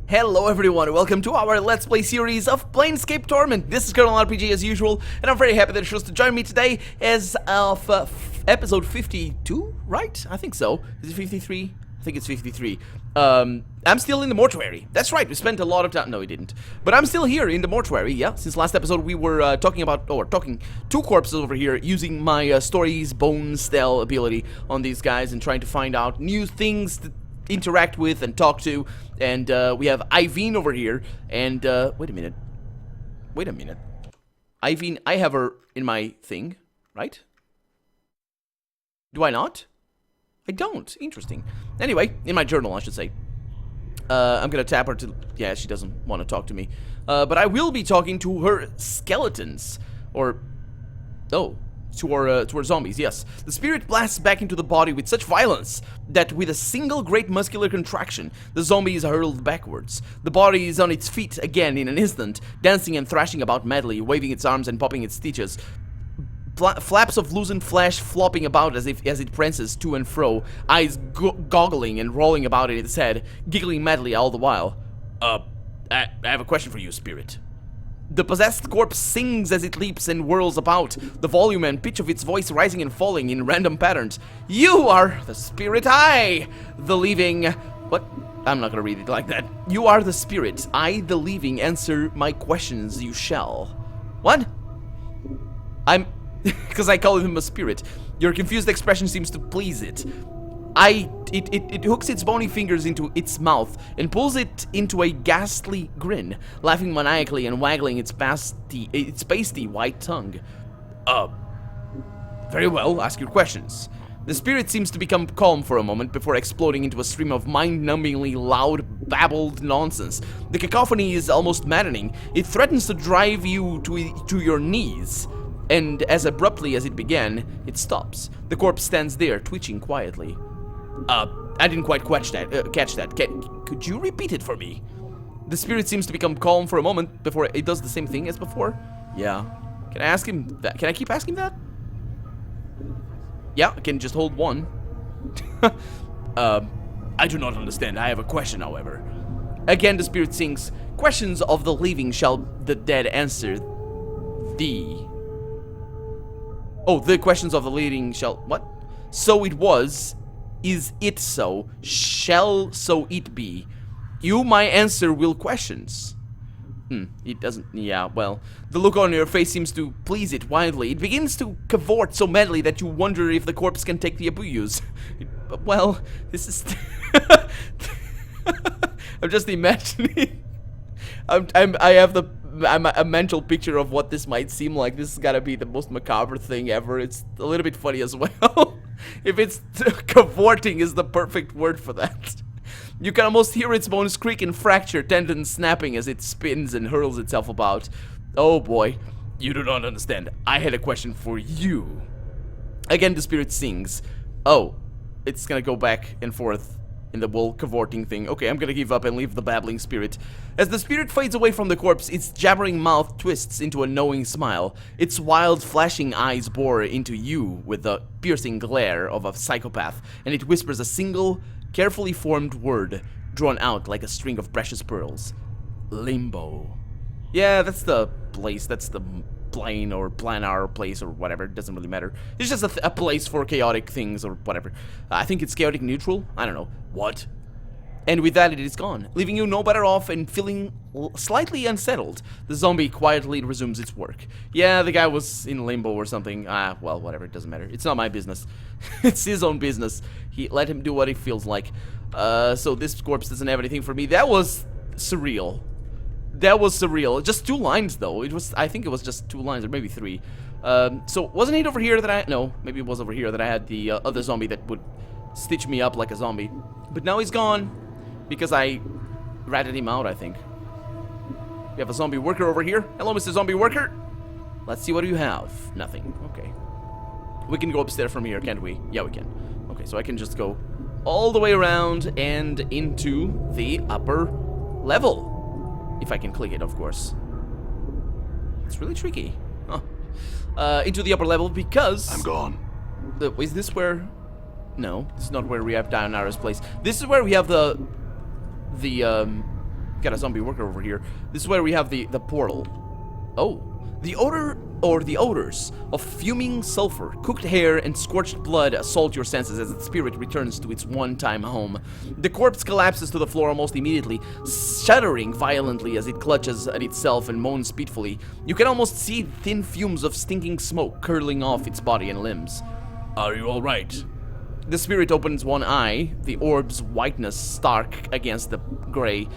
Hello everyone, welcome to our Let's Play series of Planescape Torment. This is Colonel RPG as usual, and I'm very happy that you chose to join me today as of episode 52, right? I think so. Is it 53? I think it's 53. I'm still in the mortuary. That's right, we spent a lot of time. No, we didn't. But I'm still here in the mortuary, yeah. Since last episode we were talking two corpses over here, using my Stories Bone Stell ability on these guys and trying to find out new things to interact with and talk to. And we have Iveen over here, and wait a minute. Iveen, I have her in my thing, right? Do I not? I don't. Interesting. Anyway, in my journal, I should say. I'm gonna tap her to... Yeah, she doesn't want to talk to me. But I will be talking to her skeletons. Or... Oh. To our zombies, yes. The spirit blasts back into the body with such violence that with a single great muscular contraction, the zombie is hurled backwards. The body is on its feet again in an instant, dancing and thrashing about madly, waving its arms and popping its stitches. Flaps of loosened flesh flopping about as it prances to and fro, eyes goggling and rolling about in its head, giggling madly all the while. I have a question for you, spirit. The possessed corpse sings as it leaps and whirls about, the volume and pitch of its voice rising and falling in random patterns. You are the spirit, I, the living... What? I'm not gonna read it like that. You are the spirit, I, the living, answer my questions you shall. What? Because I call him a spirit. Your confused expression seems to please it. It hooks its bony fingers into its mouth and pulls it into a ghastly grin, laughing maniacally and waggling its pasty white tongue. Very well, ask your questions. The spirit seems to become calm for a moment before exploding into a stream of mind-numbingly loud, babbled nonsense. The cacophony is almost maddening. It threatens to drive you to your knees. And as abruptly as it began, it stops. The corpse stands there, twitching quietly. I didn't quite catch that. Could you repeat it for me? The spirit seems to become calm for a moment before it does the same thing as before. Yeah. Can I ask him that? Can I keep asking that? Yeah, I can just hold one. I do not understand. I have a question, however. Again, the spirit sings, questions of the living shall the dead answer thee. Oh, the questions of the living shall... What? So it was... Is it so? Shall so it be? You, my answer, will questions. It doesn't... Yeah, well... The look on your face seems to please it wildly. It begins to cavort so madly that you wonder if the corpse can take the abuse. Well, this is... I'm just imagining... I have a mental picture of what this might seem like. This has gotta be the most macabre thing ever. It's a little bit funny as well. If it's cavorting is the perfect word for that. You can almost hear its bones creak and fracture, tendons snapping as it spins and hurls itself about. Oh boy, you do not understand. I had a question for you. Again, the spirit sings. Oh, it's gonna go back and forth in the whole cavorting thing. Okay, I'm gonna give up and leave the babbling spirit. As the spirit fades away from the corpse, its jabbering mouth twists into a knowing smile. Its wild, flashing eyes bore into you with the piercing glare of a psychopath, and it whispers a single, carefully formed word, drawn out like a string of precious pearls. Limbo. Yeah, that's the place. That's the plane or planar place or whatever. It doesn't really matter. It's just a place for chaotic things or whatever. I think it's chaotic neutral. I don't know. What? And with that, it is gone, leaving you no better off and feeling slightly unsettled. The zombie quietly resumes its work. Yeah, the guy was in limbo or something. Well, whatever. It doesn't matter. It's not my business. It's his own business. Let him do what he feels like. So this corpse doesn't have anything for me. That was surreal. That was surreal. Just 2 lines, though. I think it was just 2 lines, or maybe 3. So, wasn't it over here that no, maybe it was over here that I had the other zombie that would stitch me up like a zombie. But now he's gone, because I ratted him out, I think. We have a zombie worker over here. Hello, Mr. Zombie Worker. Let's see what you have. Nothing. Okay. We can go upstairs from here, can't we? Yeah, we can. Okay, so I can just go all the way around and into the upper level. If I can click it, of course. It's really tricky. Huh. Into the upper level because... I'm gone. Is this where... No, this is not where we have Dianara's place. This is where we have the got a zombie worker over here. This is where we have the portal. Oh. The odors of fuming sulfur, cooked hair, and scorched blood assault your senses as its spirit returns to its one-time home. The corpse collapses to the floor almost immediately, shuddering violently as it clutches at itself and moans pitifully. You can almost see thin fumes of stinking smoke curling off its body and limbs. Are you all right? The spirit opens one eye, the orb's whiteness stark against the gray,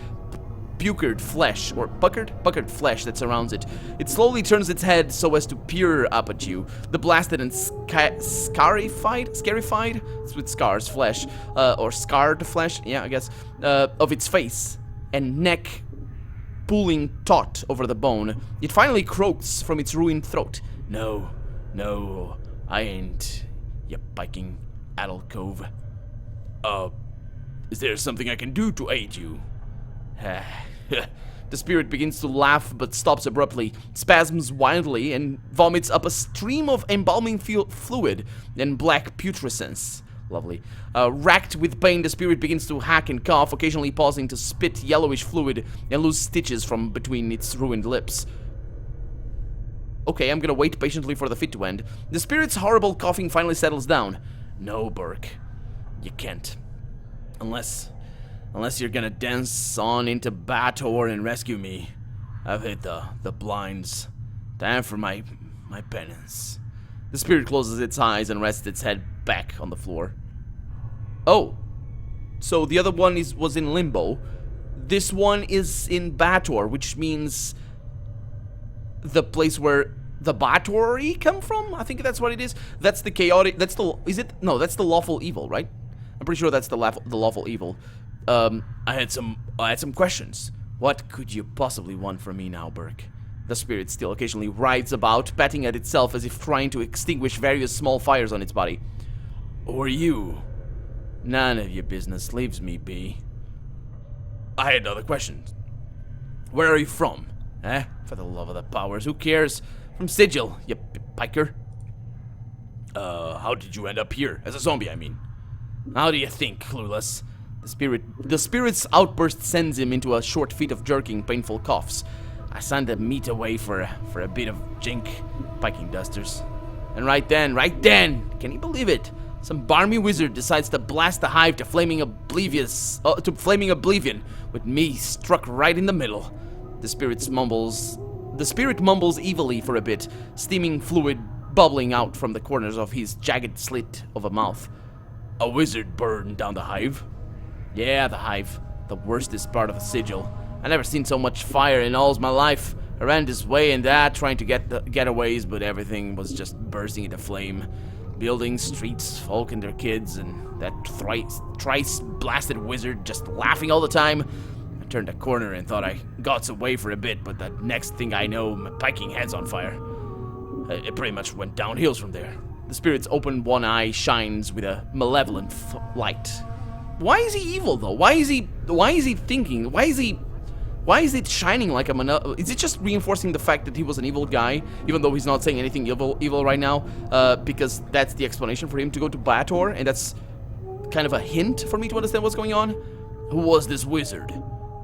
puckered flesh, or puckered flesh that surrounds it. It slowly turns its head so as to peer up at you. The blasted and scarified, it's with scars, flesh, or scarred flesh, yeah, I guess, of its face and neck pulling taut over the bone. It finally croaks from its ruined throat. No, I ain't, you piking alcove. Is there something I can do to aid you? The spirit begins to laugh but stops abruptly, spasms wildly, and vomits up a stream of embalming fluid and black putrescence. Lovely. Racked with pain, the spirit begins to hack and cough, occasionally pausing to spit yellowish fluid and lose stitches from between its ruined lips. Okay, I'm gonna wait patiently for the fit to end. The spirit's horrible coughing finally settles down. No, Burke. You can't. Unless you're gonna dance on into Bator and rescue me. I've hit the blinds. Time for my penance. The spirit closes its eyes and rests its head back on the floor. Oh. So the other one was in Limbo. This one is in Bator, which means the place where the Batori come from? I think that's what it is. That's the chaotic, that's the, is it? No, that's the lawful evil, right? I'm pretty sure that's the lawful evil. I had some questions. What could you possibly want from me now, Burke? The spirit still occasionally writhes about, patting at itself as if trying to extinguish various small fires on its body. Or you? None of your business. Leaves me be. I had other questions. Where are you from? Eh? For the love of the powers, who cares? From Sigil, you piker. How did you end up here? As a zombie, I mean. How do you think, clueless? The spirit's outburst sends him into a short fit of jerking, painful coughs. I signed the meat away for a bit of jink, piking dusters. And right then, can you believe it? Some barmy wizard decides to blast the hive to flaming oblivion, with me struck right in the middle. The spirit mumbles evilly for a bit, steaming fluid bubbling out from the corners of his jagged slit of a mouth. A wizard burned down the hive? Yeah, the hive. The worstest part of the sigil. I never seen so much fire in all my life. I ran this way and that, trying to get the getaways, but everything was just bursting into flame. Buildings, streets, folk and their kids, and that thrice blasted wizard just laughing all the time. I turned a corner and thought I got away for a bit, but the next thing I know, my piking head's on fire. It pretty much went downhill from there. The spirit's open one eye shines with a malevolent light. Why is he evil though? Why is he thinking? Why is it shining like a is it just reinforcing the fact that he was an evil guy, even though he's not saying anything evil right now? Because that's the explanation for him to go to Bator, and that's kind of a hint for me to understand what's going on. Who was this wizard?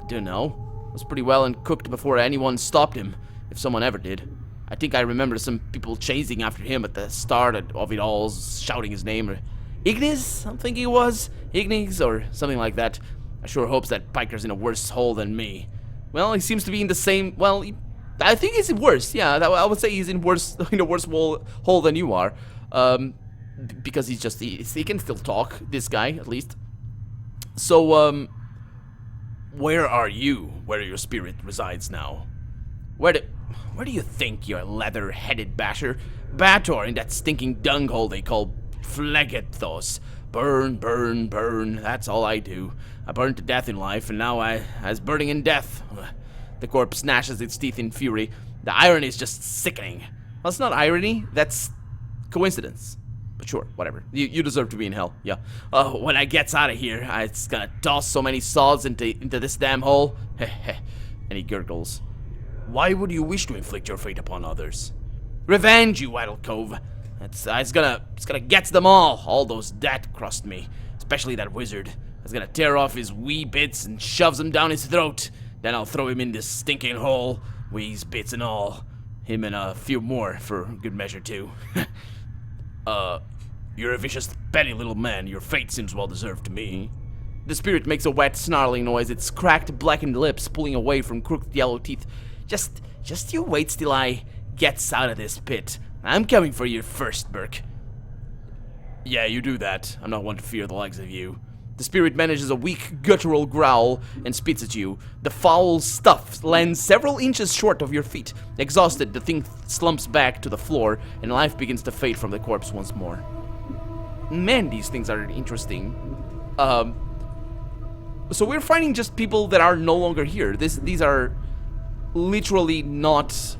Don't know. Was pretty well and cooked before anyone stopped him, if someone ever did. I think I remember some people chasing after him at the start of it all, shouting his name. Ignis, I'm thinking it was. Ignis, or something like that. I sure hopes that Piker's in a worse hole than me. Well, he seems to be in the same, well, I think he's worse, yeah, I would say he's in a worse hole than you are. Because he can still talk, this guy, at least. So, where are you, where your spirit resides now? Where do you think, you leather-headed basher? Bator, in that stinking dunghole they call Phlegethos. Burn, burn, burn, that's all I do. I burned to death in life, and now I was burning in death. The corpse gnashes its teeth in fury. The irony is just sickening. Well, it's not irony, that's coincidence. But sure, whatever. You deserve to be in hell, yeah. When I gets out of here, it's gonna toss so many sods into this damn hole. Heh. And he gurgles. Why would you wish to inflict your fate upon others? Revenge, you idle cove. It's gonna get them all those that crossed me. Especially that wizard. It's gonna tear off his wee bits and shoves them down his throat. Then I'll throw him in this stinking hole, wheeze, bits and all. Him and a few more for good measure, too. You're a vicious, petty little man. Your fate seems well-deserved to me. The spirit makes a wet, snarling noise, its cracked, blackened lips pulling away from crooked yellow teeth. Just you wait till I gets out of this pit. I'm coming for you first, Burke. Yeah, you do that. I'm not one to fear the likes of you. The spirit manages a weak, guttural growl and spits at you. The foul stuff lands several inches short of your feet. Exhausted, the thing slumps back to the floor, and life begins to fade from the corpse once more. Man, these things are interesting. So we're finding just people that are no longer here. These are literally not...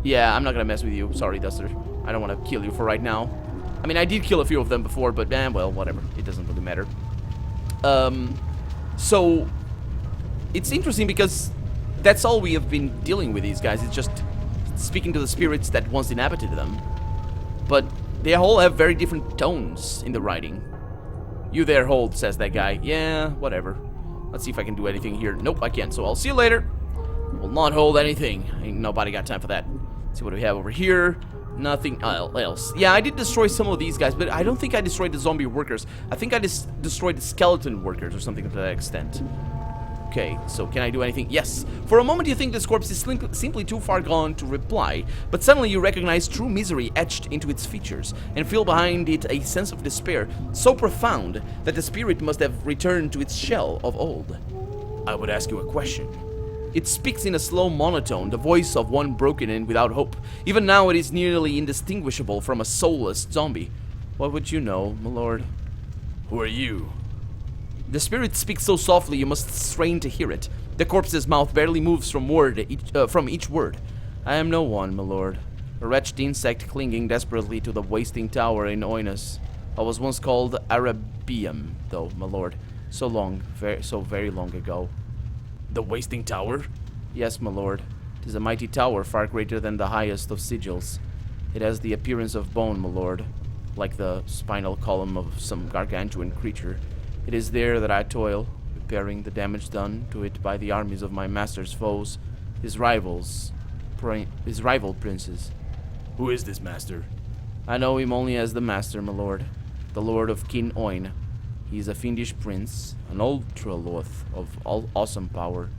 Yeah, I'm not gonna mess with you. Sorry, Duster. I don't want to kill you for right now. I mean, I did kill a few of them before, but well, whatever. It doesn't really matter. So it's interesting because that's all we have been dealing with these guys. It's just speaking to the spirits that once inhabited them. But they all have very different tones in the writing. You there, hold, says that guy. Yeah, whatever. Let's see if I can do anything here. Nope, I can't, so I'll see you later. Will not hold anything. Ain't nobody got time for that. Let's see what we have over here. Nothing else. Yeah, I did destroy some of these guys, but I don't think I destroyed the zombie workers. I think I just destroyed the skeleton workers or something to that extent. Okay, so can I do anything? Yes. For a moment you think this corpse is simply too far gone to reply, but suddenly you recognize true misery etched into its features, and feel behind it a sense of despair so profound that the spirit must have returned to its shell of old. I would ask you a question. It speaks in a slow monotone, the voice of one broken and without hope. Even now it is nearly indistinguishable from a soulless zombie. What would you know, my lord? Who are you? The spirit speaks so softly you must strain to hear it. The corpse's mouth barely moves from each word. I am no one, my lord. A wretched insect clinging desperately to the wasting tower in Oinus. I was once called Arabium, though, my lord. So very long ago. The wasting tower? Yes, my lord. 'Tis a mighty tower far greater than the highest of sigils. It has the appearance of bone, my lord, like the spinal column of some gargantuan creature. It is there that I toil, repairing the damage done to it by the armies of my master's foes, his rival princes. Who is this master? I know him only as the master, my lord, the lord of Kin Oin. He is a fiendish prince, an ultra-loth of awesome power.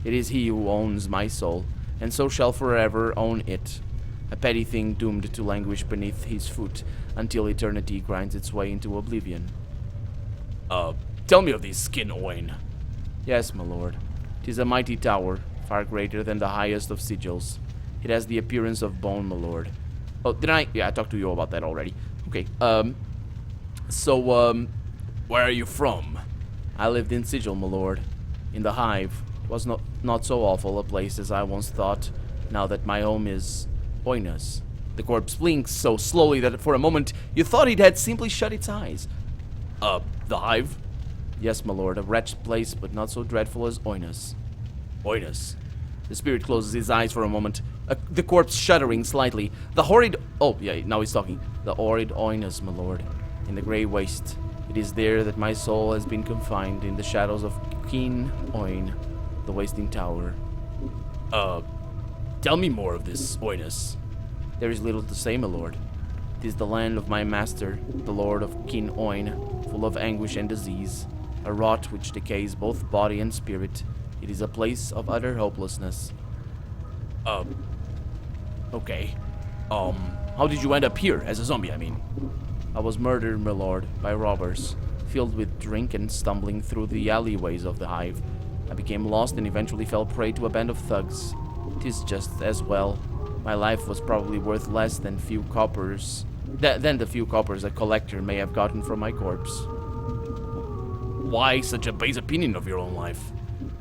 It is he who owns my soul, and so shall forever own it. A petty thing doomed to languish beneath his foot until eternity grinds its way into oblivion. Tell me of this Kin Oin. Yes, my lord. 'Tis a mighty tower, far greater than the highest of sigils. It has the appearance of bone, my lord. Oh, did I? Yeah, I talked to you about that already. Okay, where are you from? I lived in Sigil, my lord. In the Hive. It was not so awful a place as I once thought, now that my home is Oinus. The corpse blinks so slowly that for a moment you thought it had simply shut its eyes. The Hive? Yes, my lord, a wretched place, but not so dreadful as Oinus. Oinus. The spirit closes his eyes for a moment, the corpse shuddering slightly. The horrid... Oh, yeah, now he's talking. The horrid Oinus, my lord, in the grey waste. It is there that my soul has been confined in the shadows of Kin Oin, the wasting tower. Tell me more of this Oinus. There is little to say, my lord. It is the land of my master, the lord of Kin Oin, full of anguish and disease, a rot which decays both body and spirit. It is a place of utter hopelessness. Okay. How did you end up here, as a zombie, I mean? I was murdered, my lord, by robbers, filled with drink and stumbling through the alleyways of the Hive. I became lost and eventually fell prey to a band of thugs. 'Tis just as well. My life was probably worth less than the few coppers a collector may have gotten from my corpse. Why such a base opinion of your own life?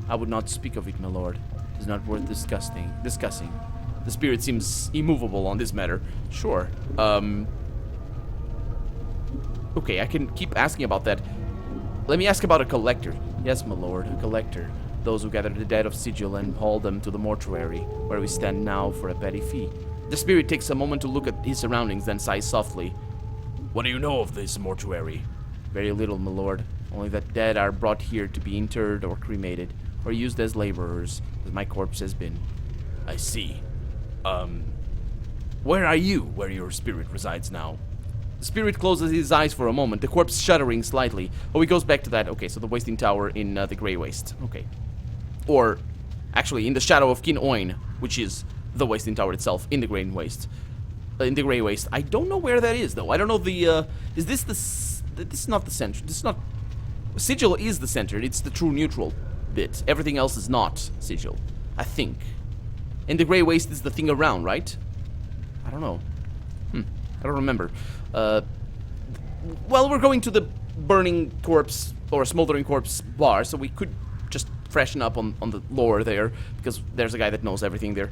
I would not speak of it, my lord. It is not worth discussing. The spirit seems immovable on this matter. Sure. Okay, I can keep asking about that. Let me ask about a collector. Yes, my lord, a collector. Those who gather the dead of Sigil and haul them to the mortuary, where we stand now for a petty fee. The spirit takes a moment to look at his surroundings, then sighs softly. What do you know of this mortuary? Very little, my lord. Only that dead are brought here to be interred or cremated. or used as laborers, as my corpse has been. I see. Where are you, where your spirit resides now? The spirit closes his eyes for a moment, the corpse shuddering slightly. Oh, he goes back to that. Okay, so the wasting tower in the Grey Waste. Okay. Or, actually, in the shadow of Kin Oin, which is the wasting tower itself, in the Grey Waste. In the Grey Waste. I don't know where that is, though. I don't know the, is this the... This is not the center. This is not... Sigil is the center. It's the true neutral bit. Everything else is not Sigil. I think. And the Grey Waste is the thing around, right? I don't know. I don't remember. Well, we're going to the burning corpse or smoldering corpse bar, so we could just freshen up on the lore there, because there's a guy that knows everything there.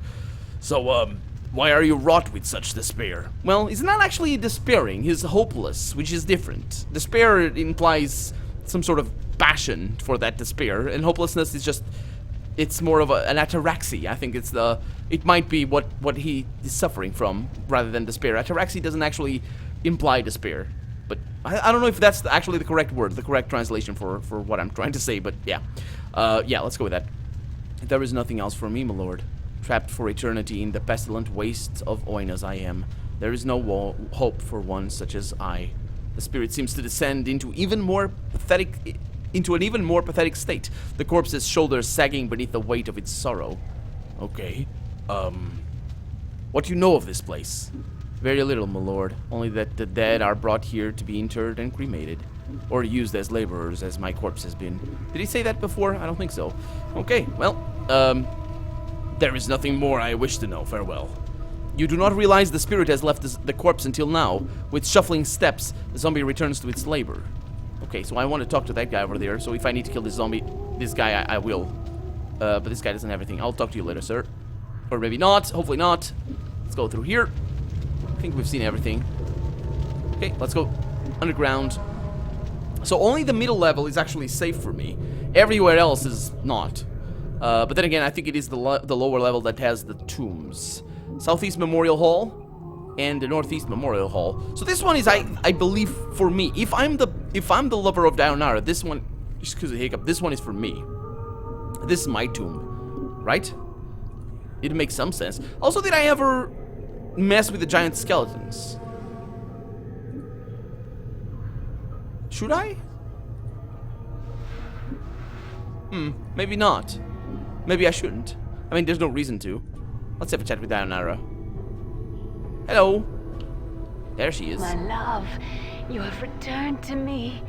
So, why are you wrought with such despair? Well, he's not actually despairing, he's hopeless, which is different. Despair implies some sort of passion for that despair, and hopelessness is just... It's more of an ataraxy. I think it's it might be what he is suffering from, rather than despair. Ataraxy doesn't actually imply despair. But I don't know if that's actually the correct word, the correct translation for what I'm trying to say, but yeah. Yeah, let's go with that. There is nothing else for me, my lord. Trapped for eternity in the pestilent wastes of Oin as I am, there is no hope for one such as I. The spirit seems to descend into an even more pathetic state, the corpse's shoulders sagging beneath the weight of its sorrow. Okay, what do you know of this place? Very little, my lord. Only that the dead are brought here to be interred and cremated, or used as laborers, as my corpse has been. Did he say that before? I don't think so. Okay, well, there is nothing more I wish to know. Farewell. You do not realize the spirit has left the corpse until now. With shuffling steps, the zombie returns to its labor. Okay, so I want to talk to that guy over there, so if I need to kill this zombie, this guy, I will. But this guy doesn't have anything. I'll talk to you later, sir. Or maybe not, hopefully not. Let's go through here. I think we've seen everything. Okay, let's go underground. So only the middle level is actually safe for me. Everywhere else is not. But then again, I think it is the lower level that has the tombs. Southeast Memorial Hall and the Northeast Memorial Hall. So this one is, I believe, for me. If I'm the lover of Dayanara, this one, excuse the hiccup, this one is for me. This is my tomb, right? It makes some sense. Also, did I ever mess with the giant skeletons? Should I? Maybe not. Maybe I shouldn't. I mean, there's no reason to. Let's have a chat with Dayanara. Hello. There she is. My love, you have returned to me.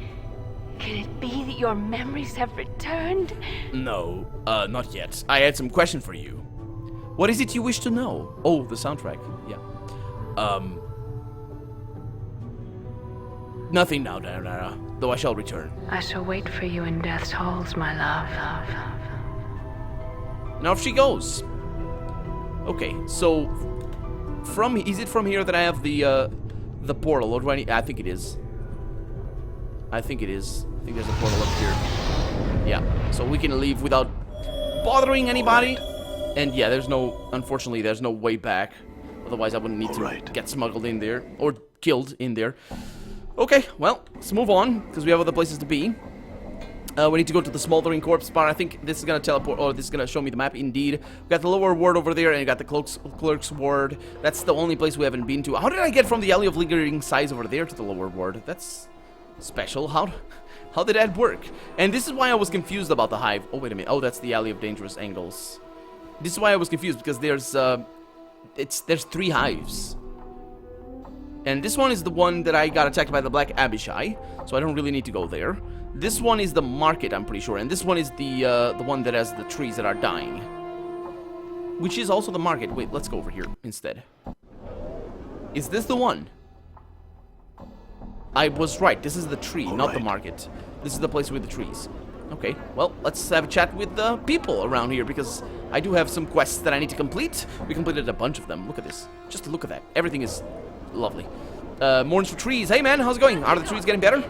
Can it be that your memories have returned? No, not yet. I had some question for you. What is it you wish to know? Oh, the soundtrack. Yeah. Nothing now, Dayanara, though I shall return. I shall wait for you in death's halls, my love. Now, if she goes. Okay, so is it from here that I have the portal, or do I need, I think it is. I think it is. I think there's a portal up here. Yeah, so we can leave without bothering anybody. And yeah, unfortunately, there's no way back. Otherwise, I wouldn't need to get smuggled in there, or killed in there. Okay, well, let's move on, because we have other places to be. We need to go to the smoldering corpse bar. I think this is going to teleport, or this is going to show me the map. Indeed. We got the lower ward over there, and you got the clerk's ward. That's the only place we haven't been to. How did I get from the alley of lingering sighs over there to the lower ward? That's special. How did that work? And this is why I was confused about the hive. Oh, wait a minute. Oh, that's the alley of dangerous angles. This is why I was confused, because there's 3 hives. And this one is the one that I got attacked by the Black Abishai, so I don't really need to go there. This one is the market, I'm pretty sure, and this one is the one that has the trees that are dying. Which is also the market. Wait, let's go over here instead. Is this the one? I was right, this is the tree, not the market. This is the place with the trees. Okay, well, let's have a chat with the people around here, because I do have some quests that I need to complete. We completed a bunch of them. Look at this. Just look at that. Everything is lovely. Mourns for trees. Hey, man, how's it going? Are the trees getting better?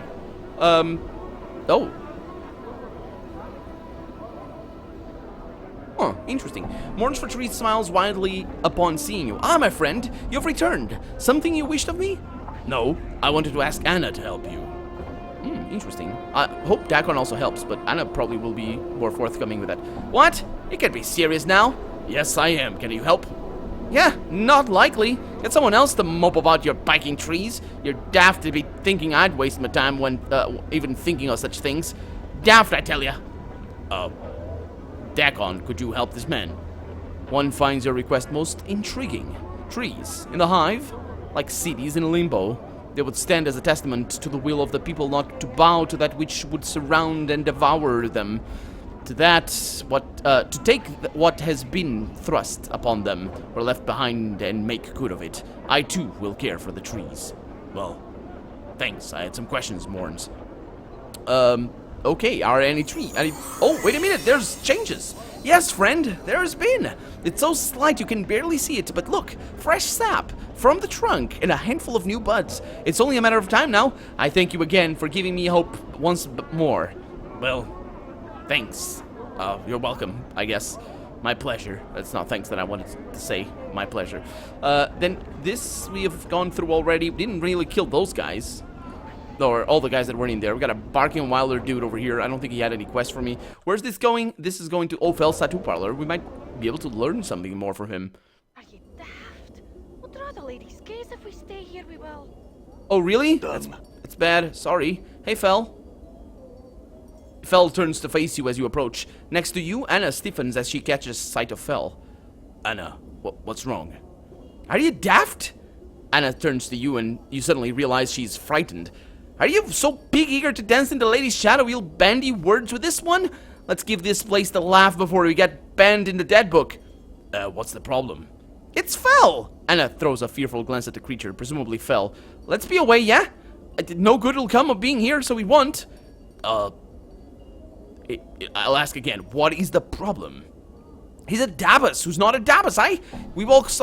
Oh. Huh, interesting. Mourns for trees smiles widely upon seeing you. Ah, my friend, you've returned. Something you wished of me? No, I wanted to ask Anna to help you. interesting. I hope Dakon also helps, but Anna probably will be more forthcoming with that. What? You can't be serious now. Yes, I am. Can you help? Yeah, not likely. Get someone else to mope about your biking trees. You're daft to be thinking I'd waste my time when even thinking of such things. Daft, I tell ya. Dakon, could you help this man? One finds your request most intriguing. Trees in the hive, like cities in limbo, they would stand as a testament to the will of the people not to bow to that which would surround and devour them. To take what has been thrust upon them or left behind and make good of it. I too will care for the trees. Well, thanks. I had some questions, Morns. Okay, are any oh, wait a minute, there's changes. Yes, friend, there's been. It's so slight you can barely see it, but look, fresh sap from the trunk and a handful of new buds. It's only a matter of time now. I thank you again for giving me hope once more. Well, thanks. You're welcome, I guess. My pleasure. That's not thanks that I wanted to say. My pleasure. Then this we have gone through already. We didn't really kill those guys. Or all the guys that weren't in there. We got a barking wilder dude over here. I don't think he had any quest for me. Where's this going? This is going to Ophel's tattoo parlor. We might be able to learn something more from him. Are you daft? We'll draw the lady's gaze if we stay here, we will. Oh, really? That's bad. Sorry. Hey, Fel. Fel turns to face you as you approach. Next to you, Anna stiffens as she catches sight of Fel. Anna, what's wrong? Are you daft? Anna turns to you and you suddenly realize she's frightened. Are you so big eager to dance in the lady's shadow you'll bandy words with this one? Let's give this place the laugh before we get banned in the dead book. What's the problem? It's Fel! Anna throws a fearful glance at the creature, presumably Fel. Let's be away, yeah? No good will come of being here, so we won't. I'll ask again, what is the problem? He's a Dabus who's not a Dabus, He walks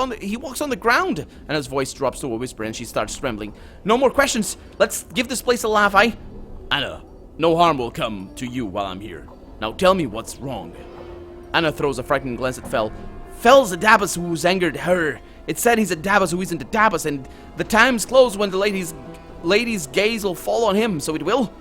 on the ground. And his voice drops to a whisper and she starts trembling. No more questions. Let's give this place a laugh, Anna, no harm will come to you while I'm here. Now tell me what's wrong. Anna throws a frightened glance at Fel. Fel's a Dabus who's angered her. It said he's a Dabus who isn't a Dabus, and the time's close when the lady's gaze will fall on him, so it will?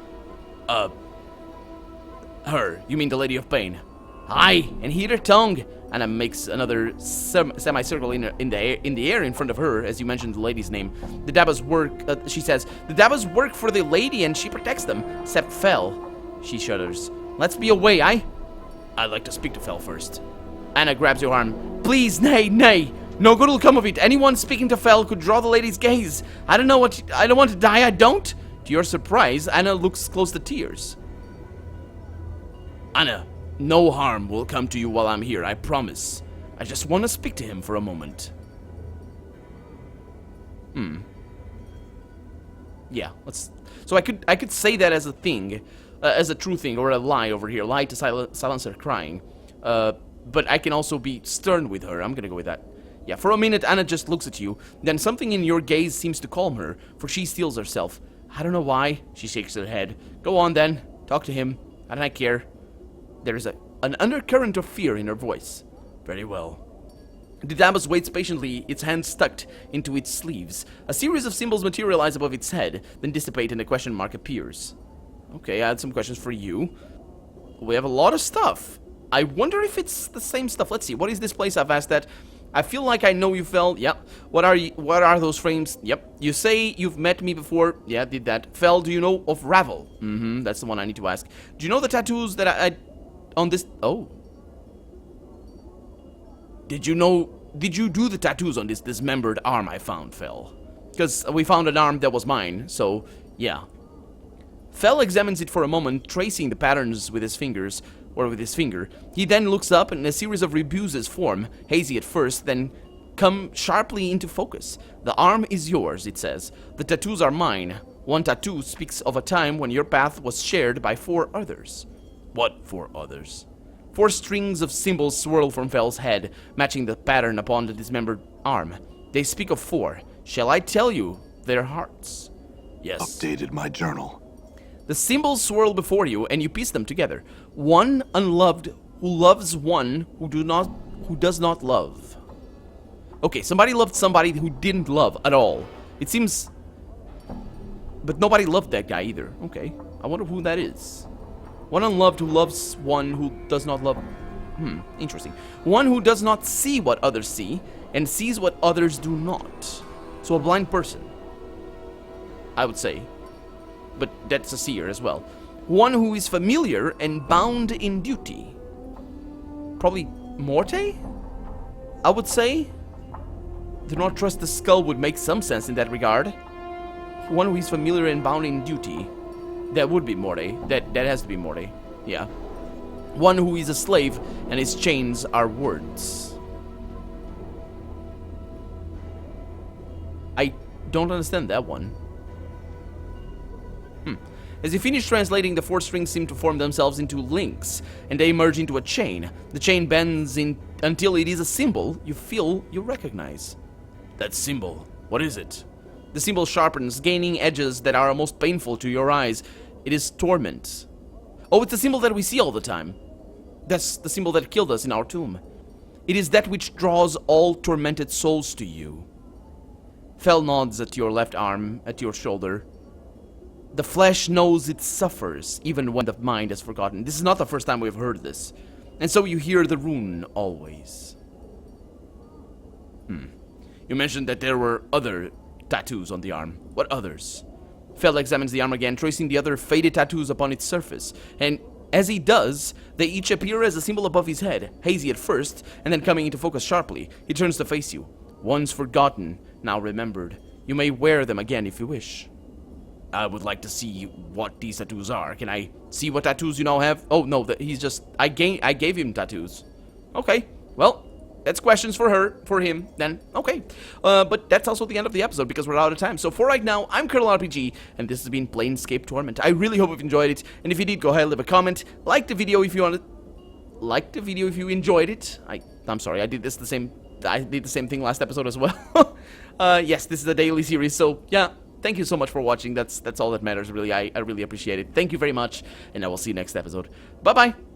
Her. You mean the Lady of Pain? Aye, and heed her tongue. Anna makes another semicircle in the air in front of her as you mentioned the lady's name. The Dabas work, she says, the Dabas work for the lady and she protects them, except Fel. She shudders. Let's be away, I'd like to speak to Fel first. Anna grabs your arm. Please, nay. No good will come of it. Anyone speaking to Fel could draw the lady's gaze. I don't want to die, I don't. To your surprise, Anna looks close to tears. Anna, no harm will come to you while I'm here, I promise. I just want to speak to him for a moment. Yeah, so I could say that as a thing, as a true thing, or a lie over here. Lie to silence her crying. But I can also be stern with her. I'm gonna go with that. Yeah, for a minute, Anna just looks at you. Then something in your gaze seems to calm her, for she steels herself. I don't know why. She shakes her head. Go on then. Talk to him. I don't care. There is an undercurrent of fear in her voice. Very well. The Dabus waits patiently, its hands tucked into its sleeves. A series of symbols materialize above its head, then dissipate and a question mark appears. Okay, I had some questions for you. We have a lot of stuff. I wonder if it's the same stuff. Let's see, what is this place? I've asked that. I feel like I know you, Fel. Yep. What are those frames? Yep. You say you've met me before. Yeah, did that. Fel, do you know of Ravel? That's the one I need to ask. Do you know the tattoos that I on this? Oh. Did you do the tattoos on this dismembered arm I found, Fel? Because we found an arm that was mine, so yeah. Fel examines it for a moment, tracing the patterns with his fingers, or with his finger. He then looks up and a series of rebuses form, hazy at first, then come sharply into focus. The arm is yours, it says. The tattoos are mine. One tattoo speaks of a time when your path was shared by 4 others. What 4 others? 4 strings of symbols swirl from Fel's head, matching the pattern upon the dismembered arm. They speak of 4. Shall I tell you their hearts? Yes. Updated my journal. The symbols swirl before you, and you piece them together. One unloved who loves one who does not love. Okay, somebody loved somebody who didn't love at all. It seems... But nobody loved that guy either. Okay. I wonder who that is. One unloved who loves one who does not love... interesting. One who does not see what others see, and sees what others do not. So a blind person, I would say. But that's a seer as well. One who is familiar and bound in duty. Probably Morte? I would say. Do not trust the skull would make some sense in that regard. One who is familiar and bound in duty. That would be Morte. That has to be Morte. Yeah. One who is a slave and his chains are words. I don't understand that one. As you finish translating, the four strings seem to form themselves into links, and they merge into a chain. The chain bends in until it is a symbol you feel you recognize. That symbol, what is it? The symbol sharpens, gaining edges that are almost painful to your eyes. It is Torment. Oh, it's the symbol that we see all the time. That's the symbol that killed us in our tomb. It is that which draws all tormented souls to you. Fel nods at your left arm, at your shoulder. The flesh knows it suffers, even when the mind has forgotten. This is not the first time we've heard this. And so you hear the rune always. You mentioned that there were other tattoos on the arm. What others? Fel examines the arm again, tracing the other faded tattoos upon its surface. And as he does, they each appear as a symbol above his head, hazy at first, and then coming into focus sharply. He turns to face you. Once forgotten, now remembered. You may wear them again if you wish. I would like to see what these tattoos are. Can I see what tattoos you now have? Oh, no, he's just... I gave him tattoos. Okay, well, that's questions for him, then. Okay, but that's also the end of the episode because we're out of time. So for right now, I'm Colonel RPG, and this has been Planescape Torment. I really hope you've enjoyed it, and if you did, go ahead and leave a comment. Like the video if you wanted... Like the video if you enjoyed it. I'm sorry, I did the same thing last episode as well. Yes, this is a daily series, so yeah. Thank you so much for watching. That's all that matters, really. I really appreciate it. Thank you very much, and I will see you next episode. Bye-bye.